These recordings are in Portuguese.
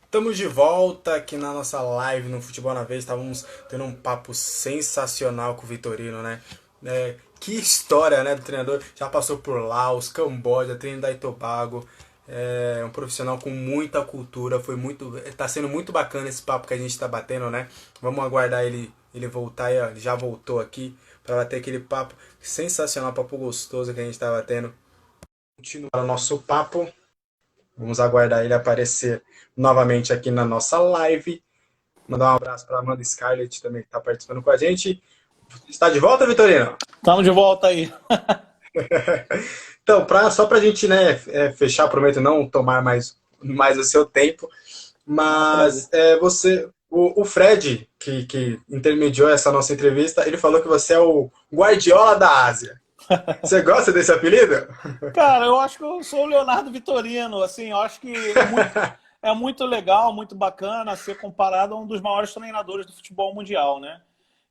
Estamos de volta aqui na nossa live no Futebol na Vez. Estávamos tendo um papo sensacional com o Vitorino, né? Que história, né, do treinador. Já passou por Laos, Camboja, Trinidad e Tobago. É um profissional com muita cultura. Tá sendo muito bacana esse papo que a gente está batendo, né? Vamos aguardar ele voltar. Ele já voltou aqui para bater aquele papo sensacional, papo gostoso que a gente está batendo. Continuar o nosso papo. Vamos aguardar ele aparecer novamente aqui na nossa live. Mandar um abraço para Amanda Scarlett também que está participando com a gente. Está de volta, Vitorino? Estamos de volta aí. Então, só para a gente, né, fechar, prometo não tomar mais o seu tempo, Ah, prazer. mas o Fred, que intermediou essa nossa entrevista, ele falou que você é o Guardiola da Ásia. Você gosta desse apelido? Cara, eu acho que eu sou o Leonardo Vitorino. Assim, eu acho que é muito legal, muito bacana ser comparado a um dos maiores treinadores do futebol mundial, né?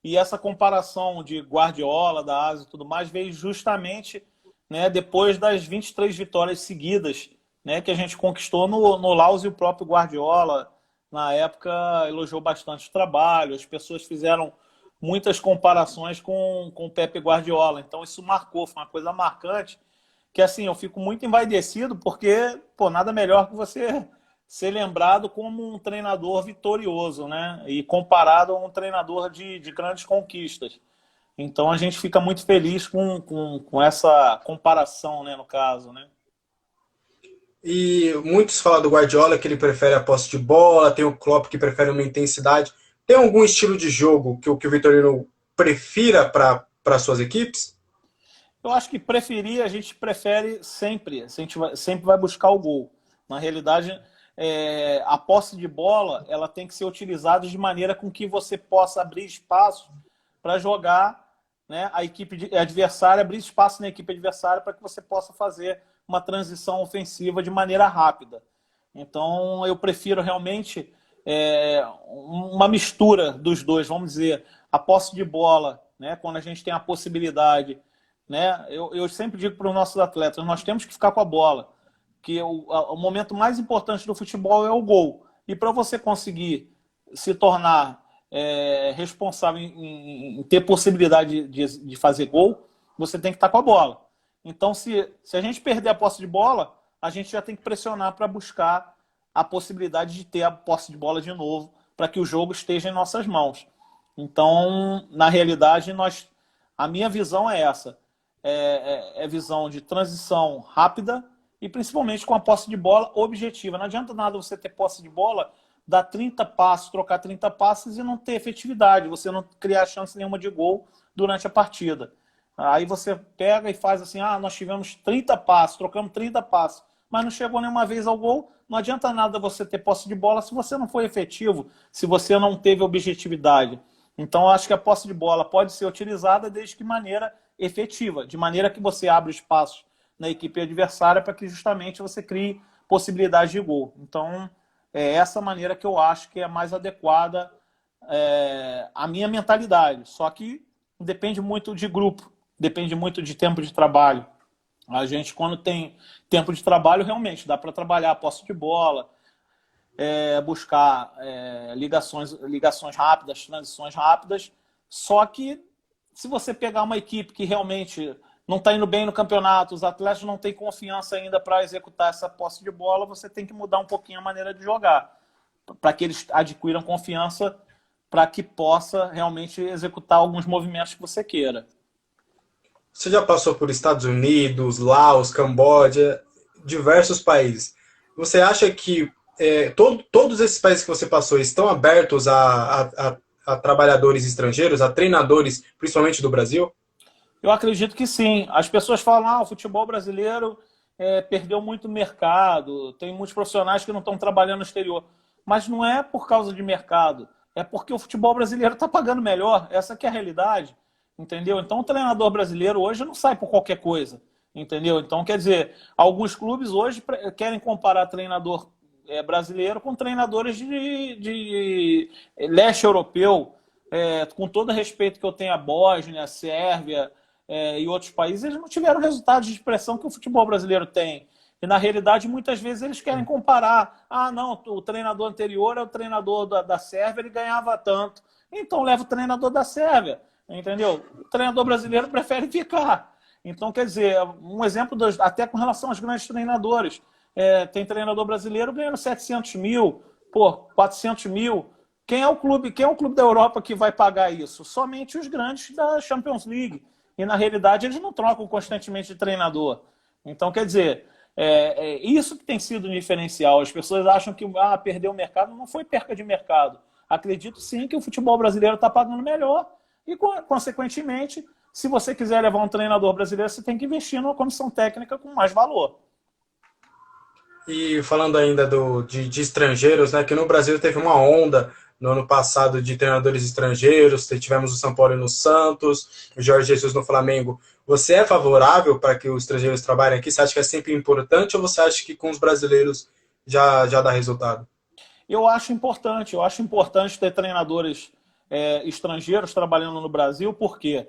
E essa comparação de Guardiola, da Ásia e tudo mais veio justamente, né, depois das 23 vitórias seguidas, né, que a gente conquistou no Laos. E o próprio Guardiola, na época, elogiou bastante o trabalho. As pessoas fizeram muitas comparações com o Pepe Guardiola. Então isso marcou, foi uma coisa marcante, que assim, eu fico muito envaidecido porque, pô, nada melhor que você ser lembrado como um treinador vitorioso, né? E comparado a um treinador de grandes conquistas. Então a gente fica muito feliz com essa comparação, né, no caso, né? E muitos falam do Guardiola que ele prefere a posse de bola, tem o Klopp que prefere uma intensidade. Tem algum estilo de jogo que o Vitorino prefira para suas equipes? Eu acho que preferir, a gente prefere sempre. A gente sempre vai buscar o gol. Na realidade, a posse de bola ela tem que ser utilizada de maneira com que você possa abrir espaço para jogar, né, a equipe adversária, abrir espaço na equipe adversária para que você possa fazer uma transição ofensiva de maneira rápida. Então, eu prefiro realmente uma mistura dos dois, vamos dizer, a posse de bola, né, quando a gente tem a possibilidade, né? Eu sempre digo para os nossos atletas, nós temos que ficar com a bola, que o momento mais importante do futebol é o gol. E para você conseguir se tornar responsável em ter possibilidade de fazer gol, você tem que estar com a bola. Então, se a gente perder a posse de bola, a gente já tem que pressionar para buscar a possibilidade de ter a posse de bola de novo, para que o jogo esteja em nossas mãos. Então, na realidade, a minha visão é essa. É visão de transição rápida e principalmente com a posse de bola objetiva. Não adianta nada você ter posse de bola, dar 30 passos, trocar 30 passes e não ter efetividade, você não criar chance nenhuma de gol durante a partida. Aí você pega e faz assim, nós tivemos 30 passos, trocamos 30 passos, mas não chegou nenhuma vez ao gol. Não adianta nada você ter posse de bola se você não foi efetivo, se você não teve objetividade. Então, eu acho que a posse de bola pode ser utilizada desde que maneira efetiva, de maneira que você abre espaços na equipe adversária para que justamente você crie possibilidade de gol. Então, é essa maneira que eu acho que é mais adequada à minha mentalidade. Só que depende muito de grupo, depende muito de tempo de trabalho. A gente, quando tem tempo de trabalho, realmente dá para trabalhar a posse de bola, buscar ligações rápidas, transições rápidas. Só que se você pegar uma equipe que realmente não está indo bem no campeonato, os atletas não têm confiança ainda para executar essa posse de bola, você tem que mudar um pouquinho a maneira de jogar, para que eles adquiram confiança, para que possa realmente executar alguns movimentos que você queira. Você já passou por Estados Unidos, Laos, Camboja, diversos países. Você acha que todos esses países que você passou estão abertos a trabalhadores estrangeiros, a treinadores, principalmente do Brasil? Eu acredito que sim. As pessoas falam, o futebol brasileiro perdeu muito mercado, tem muitos profissionais que não estão trabalhando no exterior. Mas não é por causa de mercado, é porque o futebol brasileiro está pagando melhor. Essa que é a realidade, entendeu? Então o treinador brasileiro hoje não sai por qualquer coisa, entendeu? Então, quer dizer, alguns clubes hoje querem comparar treinador brasileiro com treinadores de leste europeu, com todo respeito que eu tenho à Bósnia, à Sérvia, e outros países, eles não tiveram resultados de expressão que o futebol brasileiro tem. E, na realidade, muitas vezes eles querem comparar. Ah, não, o treinador anterior é o treinador da Sérvia, ele ganhava tanto. Então, leva o treinador da Sérvia, entendeu? O treinador brasileiro prefere ficar. Então, quer dizer, um exemplo, até com relação aos grandes treinadores. Tem treinador brasileiro ganhando 700 mil, 400 mil. Quem é o clube da Europa que vai pagar isso? Somente os grandes da Champions League. E, na realidade, eles não trocam constantemente de treinador. Então, quer dizer, isso que tem sido um diferencial. As pessoas acham que perdeu o mercado. Não foi perca de mercado. Acredito, sim, que o futebol brasileiro está pagando melhor. E, consequentemente, se você quiser levar um treinador brasileiro, você tem que investir numa comissão técnica com mais valor. E falando ainda de estrangeiros, né, que no Brasil teve uma onda no ano passado de treinadores estrangeiros, tivemos o São Paulo no Santos, o Jorge Jesus no Flamengo. Você é favorável para que os estrangeiros trabalhem aqui? Você acha que é sempre importante ou você acha que com os brasileiros já dá resultado? Eu acho importante ter treinadores estrangeiros trabalhando no Brasil, porque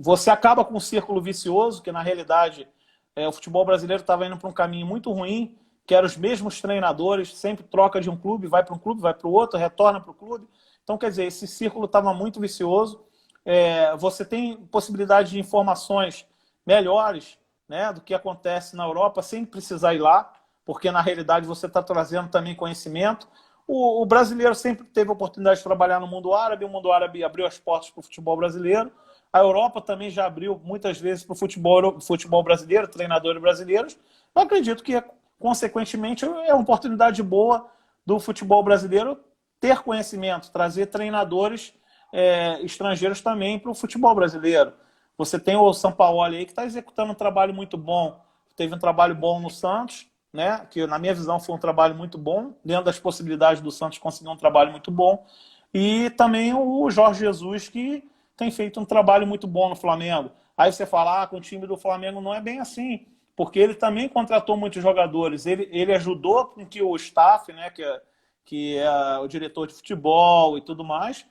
você acaba com um círculo vicioso, que na realidade o futebol brasileiro estava indo para um caminho muito ruim, que eram os mesmos treinadores, sempre troca de um clube, vai para um clube, vai para o outro, retorna para o clube. Então, quer dizer, esse círculo estava muito vicioso. Você tem possibilidade de informações melhores, né, do que acontece na Europa, sem precisar ir lá, porque na realidade você está trazendo também conhecimento. O brasileiro sempre teve a oportunidade de trabalhar no mundo árabe, o mundo árabe abriu as portas para o futebol brasileiro. A Europa também já abriu muitas vezes para o futebol brasileiro, treinadores brasileiros. Eu acredito que, consequentemente, é uma oportunidade boa do futebol brasileiro ter conhecimento, trazer treinadores estrangeiros também para o futebol brasileiro. Você tem o Sampaoli aí que está executando um trabalho muito bom. Teve um trabalho bom no Santos, né? Que na minha visão foi um trabalho muito bom, dentro das possibilidades do Santos conseguir um trabalho muito bom. E também o Jorge Jesus, que tem feito um trabalho muito bom no Flamengo. Aí você fala, com o time do Flamengo não é bem assim, porque ele também contratou muitos jogadores. Ele ajudou com que o staff, né, que é o diretor de futebol e tudo mais,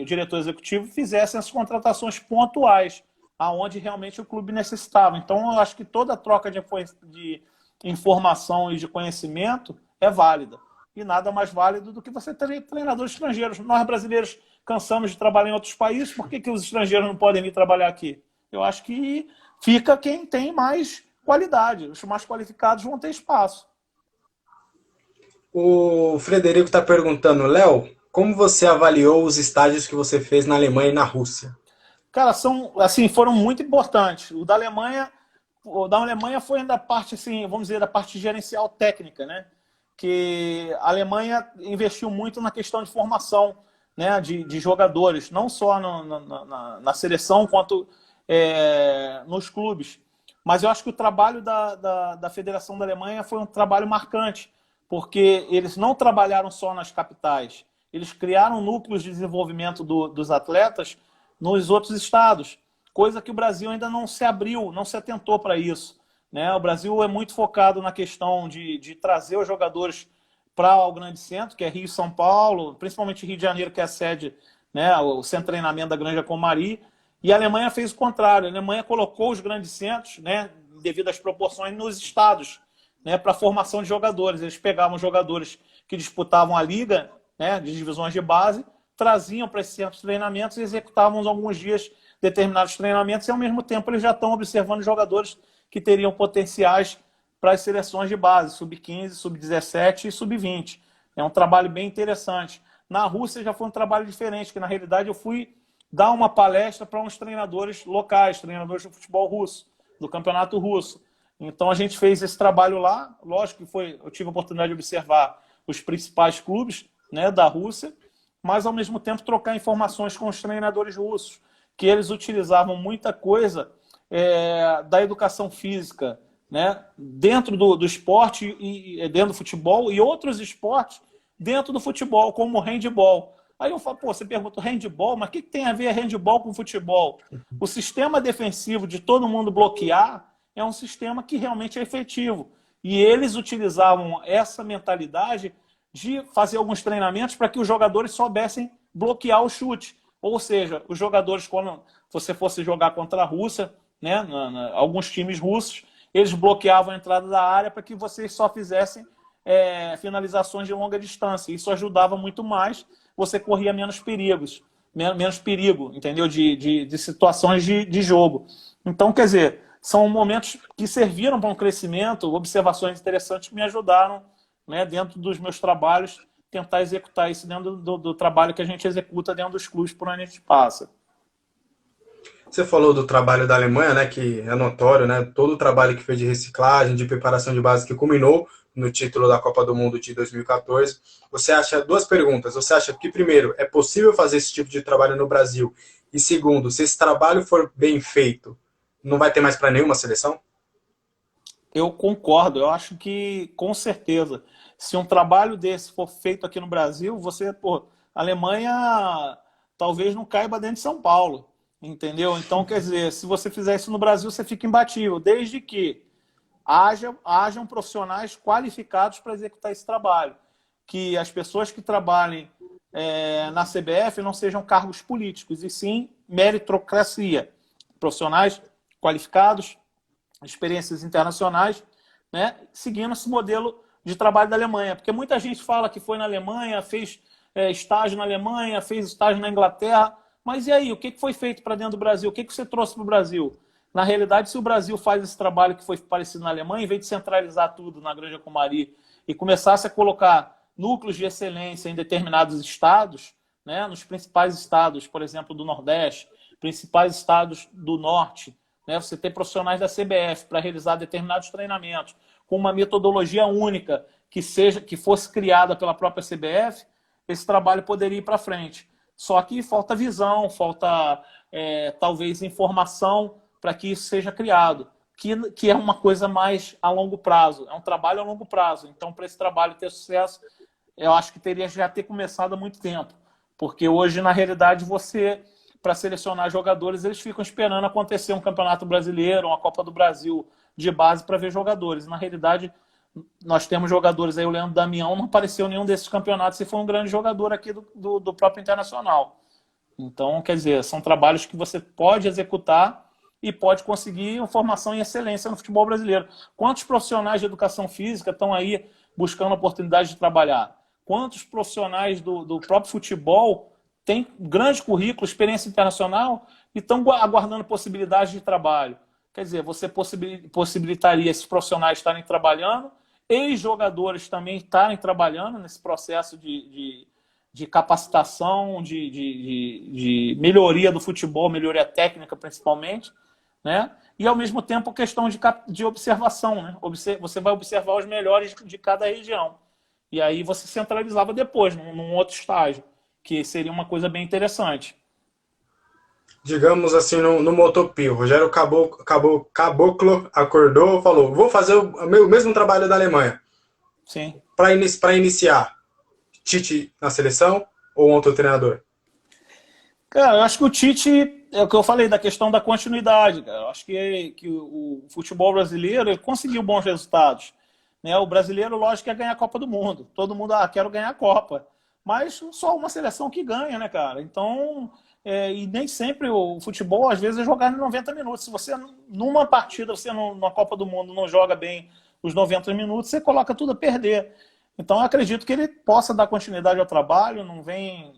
o diretor executivo, fizesse as contratações pontuais, aonde realmente o clube necessitava. Então, eu acho que toda troca de informação e de conhecimento é válida. E nada mais válido do que você ter treinadores estrangeiros. Nós, brasileiros, cansamos de trabalhar em outros países, por que os estrangeiros não podem vir trabalhar aqui? Eu acho que fica quem tem mais qualidade. Os mais qualificados vão ter espaço. O Frederico está perguntando, Léo, como você avaliou os estágios que você fez na Alemanha e na Rússia? Cara, foram muito importantes. O da Alemanha foi da parte, assim, vamos dizer, da parte gerencial técnica, né? Que a Alemanha investiu muito na questão de formação, né, de jogadores, não só na seleção quanto nos clubes. Mas eu acho que o trabalho da Federação da Alemanha foi um trabalho marcante, porque eles não trabalharam só nas capitais, eles criaram núcleos de desenvolvimento dos atletas nos outros estados, coisa que o Brasil ainda não se abriu, não se atentou para isso. Né? O Brasil é muito focado na questão de trazer os jogadores para o grande centro, que é Rio e São Paulo, principalmente Rio de Janeiro, que é a sede, né, o centro de treinamento da Granja Comari, e a Alemanha fez o contrário. A Alemanha colocou os grandes centros, né, devido às proporções, nos estados, né, para a formação de jogadores. Eles pegavam jogadores que disputavam a liga, né, de divisões de base, traziam para esses centros de treinamentos e executavam alguns dias determinados treinamentos e, ao mesmo tempo, eles já estão observando jogadores que teriam potenciais para as seleções de base, sub-15, sub-17 e sub-20. É um trabalho bem interessante. Na Rússia já foi um trabalho diferente, que na realidade eu fui dar uma palestra para uns treinadores locais, treinadores de futebol russo, do campeonato russo. Então a gente fez esse trabalho lá, lógico que eu tive a oportunidade de observar os principais clubes, né, da Rússia, mas ao mesmo tempo trocar informações com os treinadores russos, que eles utilizavam muita coisa da educação física, né, dentro do esporte e dentro do futebol e outros esportes dentro do futebol, como o handebol. Aí eu falo, você pergunta handebol, mas o que tem a ver handebol com futebol? O sistema defensivo de todo mundo bloquear é um sistema que realmente é efetivo. E eles utilizavam essa mentalidade de fazer alguns treinamentos para que os jogadores soubessem bloquear o chute. Ou seja, os jogadores, quando você fosse jogar contra a Rússia, né, alguns times russos, eles bloqueavam a entrada da área para que vocês só fizessem finalizações de longa distância. Isso ajudava muito mais, você corria menos perigos, menos perigo, entendeu? De situações de jogo. Então, quer dizer, são momentos que serviram para um crescimento, observações interessantes que me ajudaram, né, dentro dos meus trabalhos, tentar executar isso dentro do trabalho que a gente executa dentro dos clubes por onde a gente passa. Você falou do trabalho da Alemanha, né, que é notório, né, todo o trabalho que fez de reciclagem, de preparação de base que culminou no título da Copa do Mundo de 2014. Você acha, duas perguntas, você acha que, primeiro, é possível fazer esse tipo de trabalho no Brasil? E segundo, se esse trabalho for bem feito, não vai ter mais para nenhuma seleção? Eu concordo, eu acho que, com certeza, se um trabalho desse for feito aqui no Brasil, a Alemanha talvez não caiba dentro de São Paulo, entendeu? Então, quer dizer, se você fizer isso no Brasil, você fica imbatível, desde que hajam profissionais qualificados para executar esse trabalho. Que as pessoas que trabalhem na CBF não sejam cargos políticos, e sim meritocracia. Profissionais qualificados, experiências internacionais, né, seguindo esse modelo de trabalho da Alemanha. Porque muita gente fala que foi na Alemanha, fez estágio na Alemanha, fez estágio na Inglaterra, mas e aí, o que foi feito para dentro do Brasil? O que você trouxe para o Brasil? Na realidade, se o Brasil faz esse trabalho que foi parecido na Alemanha, em vez de centralizar tudo na Granja Comari e começasse a colocar núcleos de excelência em determinados estados, né, nos principais estados, por exemplo, do Nordeste, principais estados do Norte, né, você ter profissionais da CBF para realizar determinados treinamentos com uma metodologia única que fosse criada pela própria CBF, esse trabalho poderia ir para frente. Só que falta visão, falta talvez informação para que isso seja criado, que é uma coisa mais a longo prazo, é um trabalho a longo prazo. Então, para esse trabalho ter sucesso, eu acho que teria já ter começado há muito tempo, porque hoje, na realidade, para selecionar jogadores, eles ficam esperando acontecer um Campeonato Brasileiro, uma Copa do Brasil de base para ver jogadores. Na realidade, nós temos jogadores aí, o Leandro Damião não apareceu em nenhum desses campeonatos e foi um grande jogador aqui do próprio Internacional. Então, quer dizer, são trabalhos que você pode executar e pode conseguir uma formação em excelência no futebol brasileiro. Quantos profissionais de educação física estão aí buscando oportunidade de trabalhar? Quantos profissionais do próprio futebol têm grande currículo, experiência internacional e estão aguardando possibilidades de trabalho? Quer dizer, você possibilitaria esses profissionais estarem trabalhando, ex-jogadores também estarem trabalhando nesse processo de capacitação, de melhoria do futebol, melhoria técnica principalmente, né? E ao mesmo tempo a questão de observação, né? Você vai observar os melhores de cada região. E aí você centralizava depois, num outro estágio, que seria uma coisa bem interessante. Digamos assim, numa utopia, o Rogério Caboclo acordou e falou: vou fazer o mesmo trabalho da Alemanha. Sim. Para iniciar, Tite na seleção ou outro treinador? Cara, eu acho que o Tite, é o que eu falei da questão da continuidade, cara. Eu acho que o futebol brasileiro ele conseguiu bons resultados, né? O brasileiro, lógico, quer ganhar a Copa do Mundo. Todo mundo, quero ganhar a Copa. Mas só uma seleção que ganha, né, cara? Então, e nem sempre o futebol, às vezes, é jogar em 90 minutos. Se você, numa partida, numa Copa do Mundo, não joga bem os 90 minutos, você coloca tudo a perder. Então, eu acredito que ele possa dar continuidade ao trabalho, não vem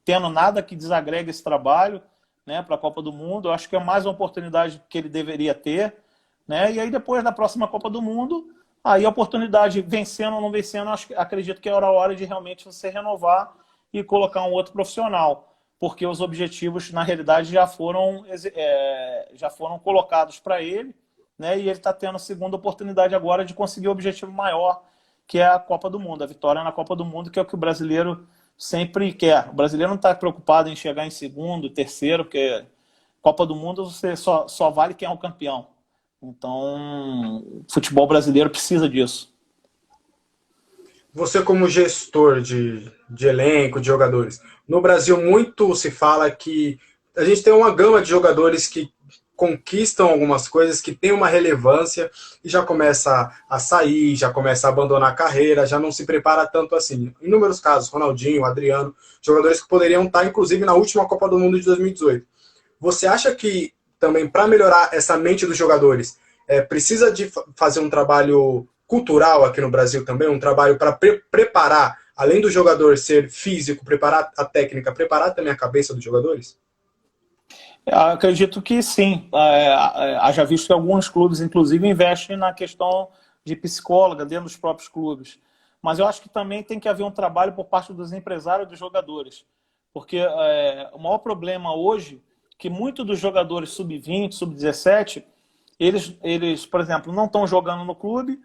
tendo nada que desagregue esse trabalho, né, para a Copa do Mundo. Eu acho que é mais uma oportunidade que ele deveria ter, né? E aí, depois da próxima Copa do Mundo, aí a oportunidade, vencendo ou não vencendo, acredito que era a hora de realmente você renovar e colocar um outro profissional, porque os objetivos, na realidade, já foram colocados para ele, né? E ele está tendo a segunda oportunidade agora de conseguir o objetivo maior, que é a Copa do Mundo, a vitória na Copa do Mundo, que é o que o brasileiro sempre quer. O brasileiro não está preocupado em chegar em segundo, terceiro, porque Copa do Mundo você só vale quem é o campeão. Então, o futebol brasileiro precisa disso. Você como gestor de elenco, de jogadores, no Brasil muito se fala que a gente tem uma gama de jogadores que conquistam algumas coisas, que tem uma relevância e já começa a sair, já começa a abandonar a carreira, já não se prepara tanto assim. Inúmeros casos, Ronaldinho, Adriano, jogadores que poderiam estar, inclusive, na última Copa do Mundo de 2018. Você acha que também, para melhorar essa mente dos jogadores, precisa de fazer um trabalho cultural aqui no Brasil também, um trabalho para preparar, além do jogador ser físico, preparar a técnica, preparar também a cabeça dos jogadores? Eu acredito que sim. Haja visto que alguns clubes, inclusive, investem na questão de psicóloga dentro dos próprios clubes. Mas eu acho que também tem que haver um trabalho por parte dos empresários e dos jogadores. Porque o maior problema hoje é que muitos dos jogadores sub-20, sub-17, eles, por exemplo, não estão jogando no clube,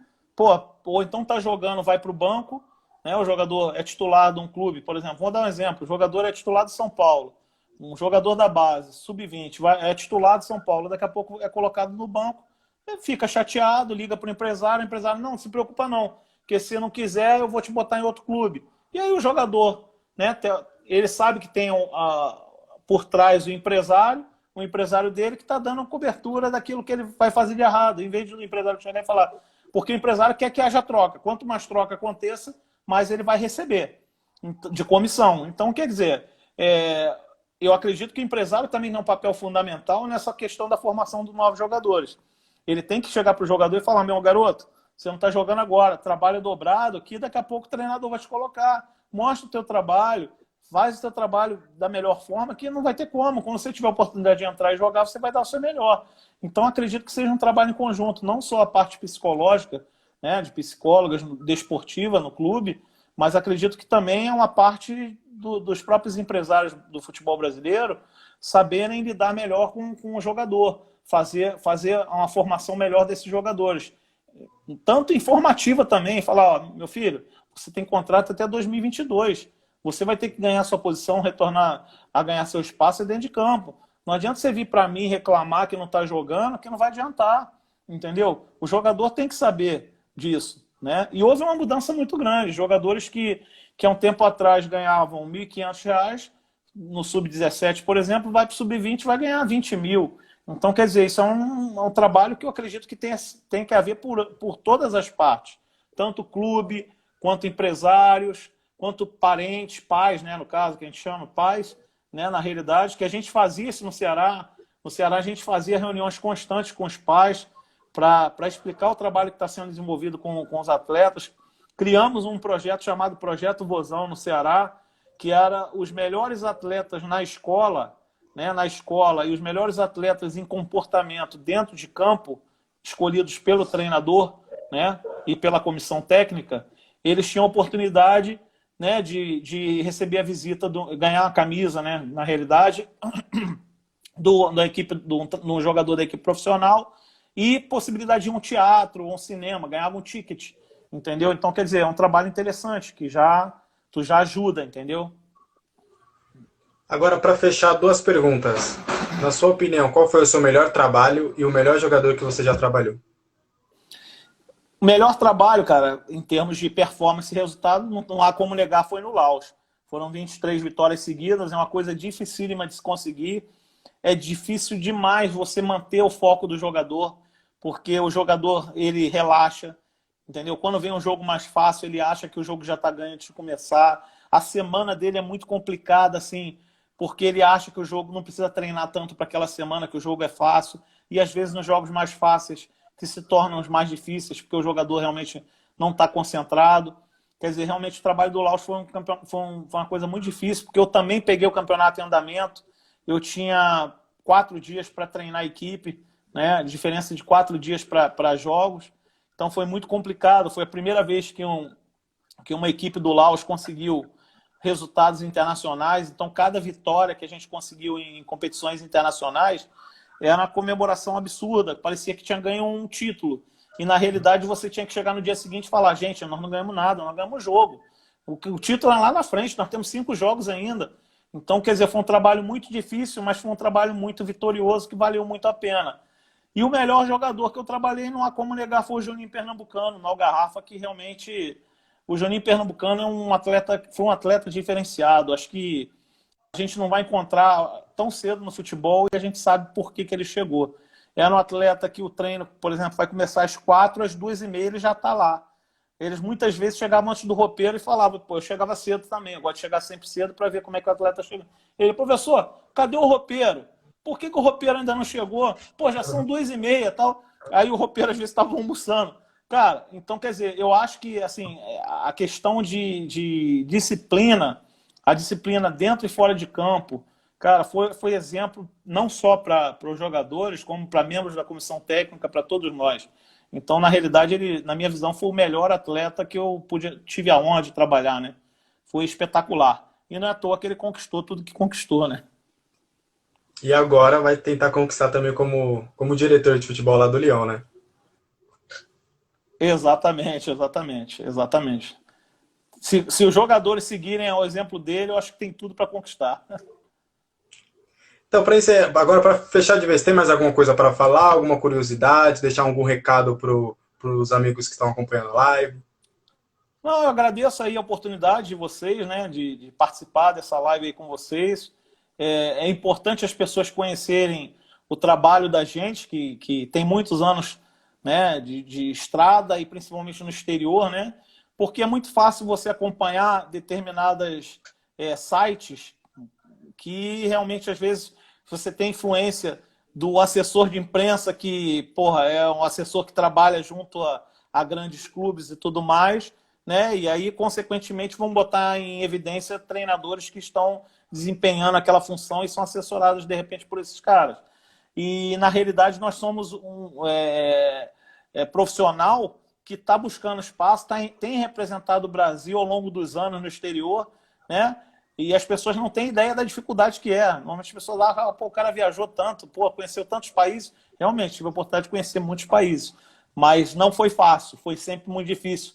ou então está jogando, vai para o banco, né? O jogador é titular de um clube, por exemplo, vou dar um exemplo, o jogador é titular de São Paulo, um jogador da base, sub-20, é titular de São Paulo, daqui a pouco é colocado no banco, fica chateado, liga para o empresário, não se preocupa não, porque se não quiser eu vou te botar em outro clube. E aí o jogador, né, ele sabe que tem por trás o empresário dele que está dando cobertura daquilo que ele vai fazer de errado, em vez do empresário chegar e falar, porque o empresário quer que haja troca, quanto mais troca aconteça, mais ele vai receber de comissão. Então, quer dizer, eu acredito que o empresário também tem um papel fundamental nessa questão da formação dos novos jogadores. Ele tem que chegar para o jogador e falar, meu garoto, você não está jogando agora, trabalho dobrado aqui, daqui a pouco o treinador vai te colocar, mostra o teu trabalho, faz o teu trabalho da melhor forma, que não vai ter como. Quando você tiver a oportunidade de entrar e jogar, você vai dar o seu melhor. Então, acredito que seja um trabalho em conjunto, não só a parte psicológica, né, de psicólogas desportiva no clube, mas acredito que também é uma parte dos próprios empresários do futebol brasileiro saberem lidar melhor com o jogador, fazer uma formação melhor desses jogadores. Tanto informativa também, falar, ó, meu filho, você tem contrato até 2022, você vai ter que ganhar sua posição, retornar a ganhar seu espaço dentro de campo. Não adianta você vir para mim reclamar que não está jogando, que não vai adiantar, entendeu? O jogador tem que saber disso, né? E houve uma mudança muito grande. Jogadores que há um tempo atrás ganhavam R$ 1.500, no Sub-17, por exemplo, vai para o Sub-20 e vai ganhar 20 mil. Então, quer dizer, isso é um trabalho que eu acredito que tem que haver por todas as partes. Tanto clube, quanto empresários, quanto parentes, pais, né, no caso, que a gente chama pais, né, na realidade, que a gente fazia isso no Ceará. No Ceará a gente fazia reuniões constantes com os pais para explicar o trabalho que está sendo desenvolvido com os atletas. Criamos um projeto chamado Projeto Vozão no Ceará, que era os melhores atletas na escola, né, e os melhores atletas em comportamento dentro de campo, escolhidos pelo treinador, né, e pela comissão técnica, eles tinham a oportunidade, né, de receber a visita, ganhar uma camisa, né, na realidade, da equipe, do jogador da equipe profissional, e possibilidade de um teatro ou um cinema, ganhava um ticket, entendeu? Então, quer dizer, é um trabalho interessante, que tu já ajuda, entendeu? Agora, para fechar, duas perguntas. Na sua opinião, qual foi o seu melhor trabalho e o melhor jogador que você já trabalhou? O melhor trabalho, cara, em termos de performance e resultado, não há como negar, foi no Laos. Foram 23 vitórias seguidas, é uma coisa dificílima de se conseguir. É difícil demais você manter o foco do jogador, porque o jogador, ele relaxa, entendeu? Quando vem um jogo mais fácil, ele acha que o jogo já está ganho antes de começar. A semana dele é muito complicada, assim, porque ele acha que o jogo não precisa treinar tanto para aquela semana, que o jogo é fácil. E às vezes nos jogos mais fáceis que se tornam os mais difíceis, porque o jogador realmente não está concentrado. Quer dizer, realmente o trabalho do Laos foi uma coisa muito difícil, porque eu também peguei o campeonato em andamento. Eu tinha 4 dias para treinar a equipe, né? Diferença de 4 dias para jogos. Então foi muito complicado. Foi a primeira vez que uma equipe do Laos conseguiu resultados internacionais. Então cada vitória que a gente conseguiu em competições internacionais era uma comemoração absurda. Parecia que tinha ganho um título. E na realidade você tinha que chegar no dia seguinte e falar, gente, nós não ganhamos nada, nós ganhamos jogo. O título é lá na frente, nós temos 5 jogos ainda. Então, quer dizer, foi um trabalho muito difícil, mas foi um trabalho muito vitorioso que valeu muito a pena. E o melhor jogador que eu trabalhei, não há como negar, foi o Juninho Pernambucano, no Algarrafa, que realmente... O Juninho Pernambucano foi um atleta diferenciado. Acho que a gente não vai encontrar tão cedo no futebol e a gente sabe por que ele chegou. Era um atleta que o treino, por exemplo, vai começar às 4, às 2h30 ele já está lá. Eles muitas vezes chegavam antes do roupeiro e falavam, pô, eu chegava cedo também, eu gosto de chegar sempre cedo para ver como é que o atleta chega. Ele, professor, cadê o roupeiro? Por que o roupeiro ainda não chegou? Pô, já são 2h30 e tal. Aí o roupeiro às vezes estava almoçando. Cara, então quer dizer, eu acho que assim, a questão de disciplina, a disciplina dentro e fora de campo, cara, foi exemplo não só para os jogadores, como para membros da comissão técnica, para todos nós. Então, na realidade, ele, na minha visão, foi o melhor atleta que eu tive a honra de trabalhar, né? Foi espetacular. E não é à toa que ele conquistou tudo que conquistou, né? E agora vai tentar conquistar também como diretor de futebol lá do Lyon, né? Exatamente, exatamente, exatamente. Se os jogadores seguirem o exemplo dele, eu acho que tem tudo para conquistar. Então, agora para fechar de vez, tem mais alguma coisa para falar? Alguma curiosidade? Deixar algum recado para os amigos que estão acompanhando a live? Não, eu agradeço aí a oportunidade de vocês, né, de participar dessa live aí com vocês. É importante as pessoas conhecerem o trabalho da gente, que tem muitos anos, né, de estrada e principalmente no exterior, né? Porque é muito fácil você acompanhar determinadas sites que realmente, às vezes, você tem influência do assessor de imprensa que, porra, é um assessor que trabalha junto a grandes clubes e tudo mais, né? E aí, consequentemente, vão botar em evidência treinadores que estão desempenhando aquela função e são assessorados, de repente, por esses caras. E, na realidade, nós somos um profissional que está buscando espaço, tem representado o Brasil ao longo dos anos no exterior, né? E as pessoas não têm ideia da dificuldade que é. Normalmente as pessoas lá falam, pô, o cara viajou tanto, pô, conheceu tantos países. Realmente, tive a oportunidade de conhecer muitos países. Mas não foi fácil, foi sempre muito difícil.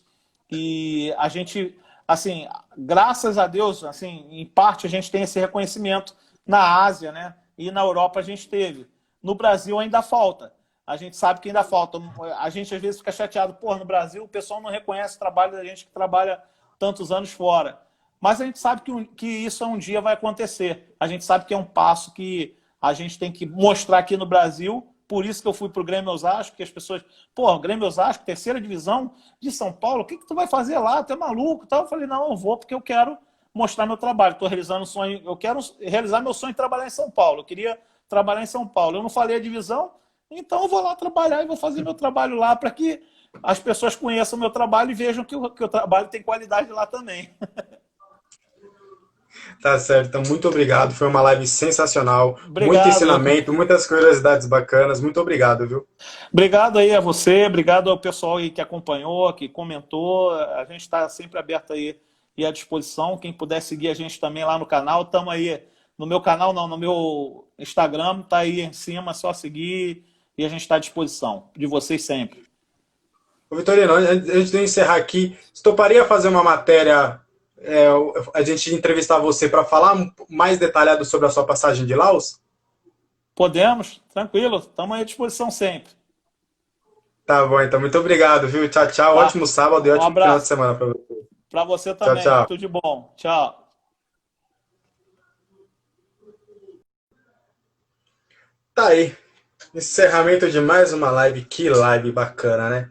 E a gente, assim, graças a Deus, assim, em parte a gente tem esse reconhecimento na Ásia, né? E na Europa a gente teve. No Brasil ainda falta. A gente sabe que ainda falta. A gente às vezes fica chateado, pô, no Brasil o pessoal não reconhece o trabalho da gente que trabalha tantos anos fora. Mas a gente sabe que isso um dia vai acontecer. A gente sabe que é um passo que a gente tem que mostrar aqui no Brasil. Por isso que eu fui para o Grêmio Osasco, que as pessoas... Pô, Grêmio Osasco, terceira divisão de São Paulo, o que tu vai fazer lá? Tu é maluco? Eu falei, não, eu vou porque eu quero mostrar meu trabalho. Estou realizando um sonho... Eu quero realizar meu sonho de trabalhar em São Paulo. Eu queria trabalhar em São Paulo. Eu não falei a divisão, então eu vou lá trabalhar e vou fazer meu trabalho lá para que as pessoas conheçam o meu trabalho e vejam que o trabalho tem qualidade lá também. Tá certo, então muito obrigado. Foi uma live sensacional. Muito Obrigado. ensinamento, muitas curiosidades bacanas. Muito obrigado, viu? Obrigado aí a você, obrigado ao pessoal aí que acompanhou, que comentou. A gente está sempre aberto aí e à disposição. Quem puder seguir a gente também lá no canal, estamos aí no meu canal, não, no meu Instagram, tá aí em cima, é só seguir e a gente está à disposição de vocês sempre. Ô, Vitorino, antes de eu encerrar aqui, você toparia fazer uma matéria, a gente entrevistar você para falar mais detalhado sobre a sua passagem de Laos? Podemos? Tranquilo, estamos aí à disposição sempre. Tá bom, então. Muito obrigado, viu? Tchau, tchau. Tá? Ótimo sábado e Um ótimo final de abraço semana para você. para você Tchau, também. tchau. Tudo de bom. Tchau. Tá aí. Encerramento de mais uma live. Que live bacana, né?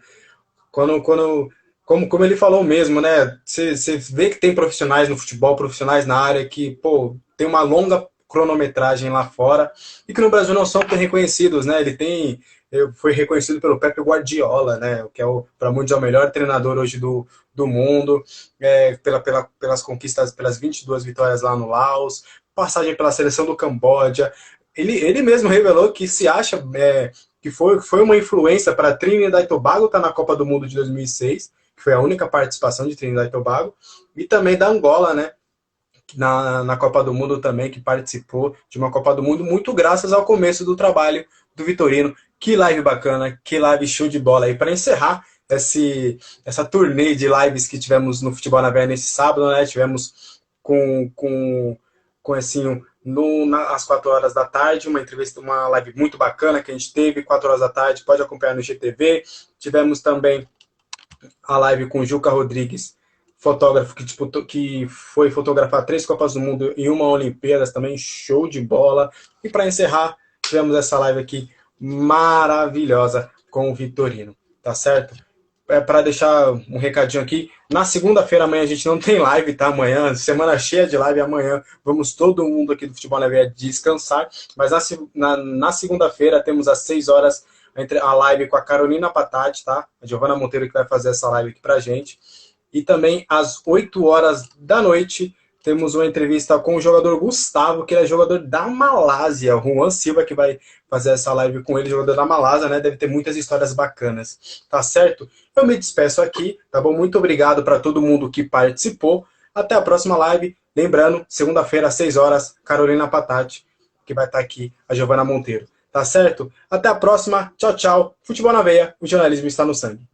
Como ele falou mesmo, né? Você vê que tem profissionais no futebol, profissionais na área que, pô, tem uma longa cronometragem lá fora e que no Brasil não são tão reconhecidos, né? Foi reconhecido pelo Pepe Guardiola, né? Que é para muitos é o melhor treinador hoje do mundo, pelas conquistas, pelas 22 vitórias lá no Laos, passagem pela seleção do Camboja. Ele mesmo revelou que se acha que foi uma influência para Trinidad e Tobago estar na Copa do Mundo de 2006, que foi a única participação de Trinidad e Tobago, e também da Angola, né? Na Copa do Mundo também, que participou de uma Copa do Mundo, muito graças ao começo do trabalho do Vitorino. Que live bacana, que live show de bola aí. Para encerrar essa turnê de lives que tivemos no Futebol na Veia nesse sábado, né? Tivemos com assim, às 4 horas da tarde, uma entrevista, uma live muito bacana que a gente teve, 4 horas da tarde, pode acompanhar no GTV. Tivemos também a live com o Juca Rodrigues, fotógrafo que foi fotografar 3 Copas do Mundo e uma Olimpíadas também, show de bola. E para encerrar, tivemos essa live aqui maravilhosa com o Vitorino, tá certo? Para deixar um recadinho aqui, na segunda-feira amanhã a gente não tem live, tá? Amanhã, semana cheia de live, amanhã vamos todo mundo aqui do Futebol na Veia descansar, mas na segunda-feira temos às 6 horas a live com a Carolina Patati, tá? A Giovana Monteiro que vai fazer essa live aqui pra gente. E também às 8 horas da noite temos uma entrevista com o jogador Gustavo, que ele é jogador da Malásia. O Juan Silva que vai fazer essa live com ele, jogador da Malásia, né? Deve ter muitas histórias bacanas, tá certo? Eu me despeço aqui, tá bom? Muito obrigado para todo mundo que participou. Até a próxima live. Lembrando, segunda-feira às 6 horas, Carolina Patati, que vai estar aqui, a Giovana Monteiro. Tá certo? Até a próxima. Tchau, tchau. Futebol na veia, o jornalismo está no sangue.